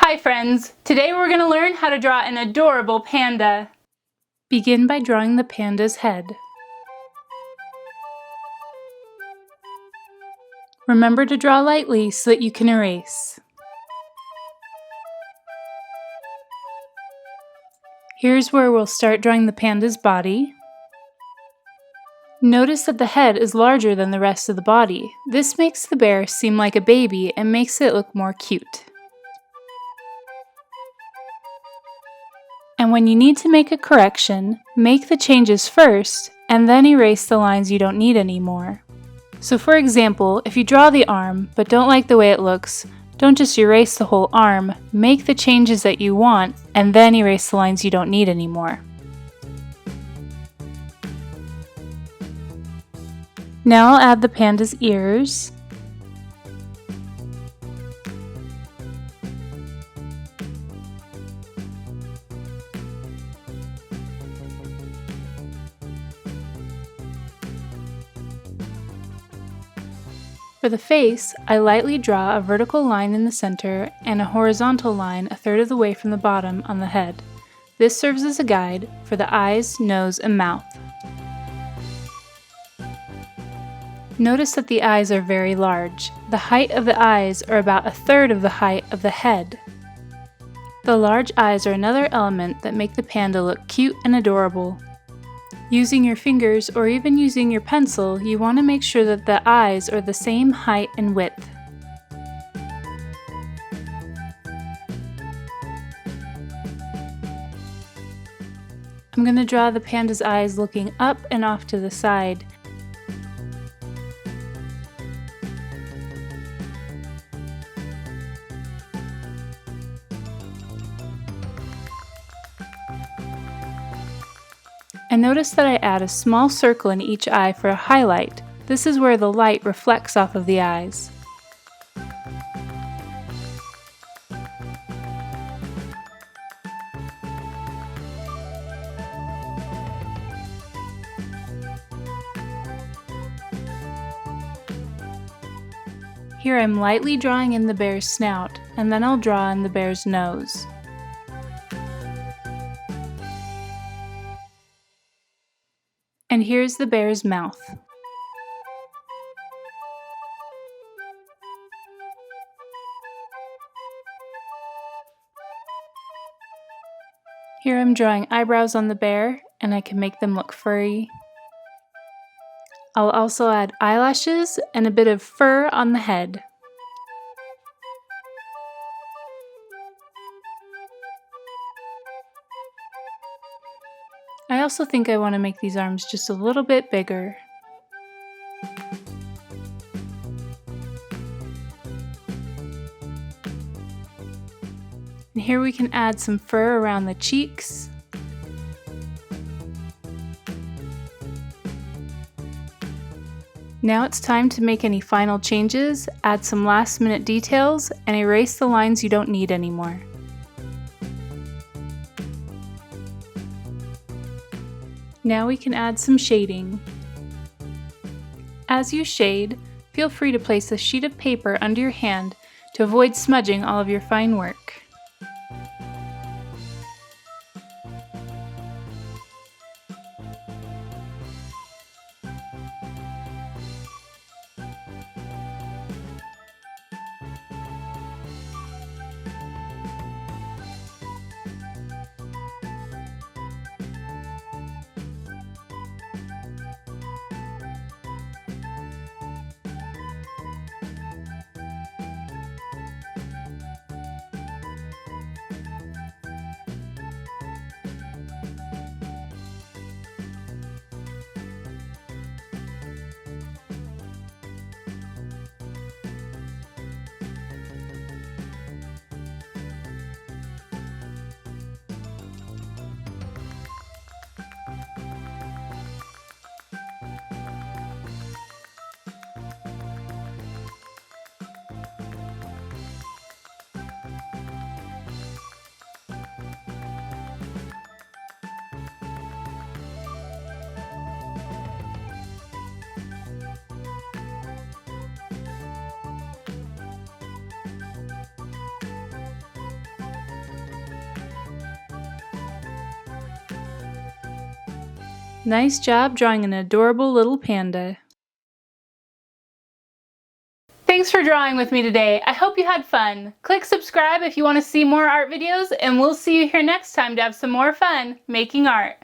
Hi friends! Today we're going to learn how to draw an adorable panda. Begin by drawing the panda's head. Remember to draw lightly so that you can erase. Here's where we'll start drawing the panda's body. Notice that the head is larger than the rest of the body. This makes the bear seem like a baby and makes it look more cute. And when you need to make a correction, make the changes first and then erase the lines you don't need anymore. So for example, if you draw the arm but don't like the way it looks, don't just erase the whole arm, make the changes that you want and then erase the lines you don't need anymore. Now I'll add the panda's ears. For the face, I lightly draw a vertical line in the center and a horizontal line a third of the way from the bottom on the head. This serves as a guide for the eyes, nose, and mouth. Notice that the eyes are very large. The height of the eyes are about a third of the height of the head. The large eyes are another element that make the panda look cute and adorable. Using your fingers or even using your pencil, you want to make sure that the eyes are the same height and width. I'm going to draw the panda's eyes looking up and off to the side. And notice that I add a small circle in each eye for a highlight. This is where the light reflects off of the eyes. Here I'm lightly drawing in the bear's snout, and then I'll draw in the bear's nose. And here's the bear's mouth. Here I'm drawing eyebrows on the bear, and I can make them look furry. I'll also add eyelashes and a bit of fur on the head. I also think I want to make these arms just a little bit bigger. And here we can add some fur around the cheeks. Now it's time to make any final changes, add some last minute details, and erase the lines you don't need anymore. Now we can add some shading. As you shade, feel free to place a sheet of paper under your hand to avoid smudging all of your fine work. Nice job drawing an adorable little panda. Thanks for drawing with me today. I hope you had fun. Click subscribe if you want to see more art videos, and we'll see you here next time to have some more fun making art.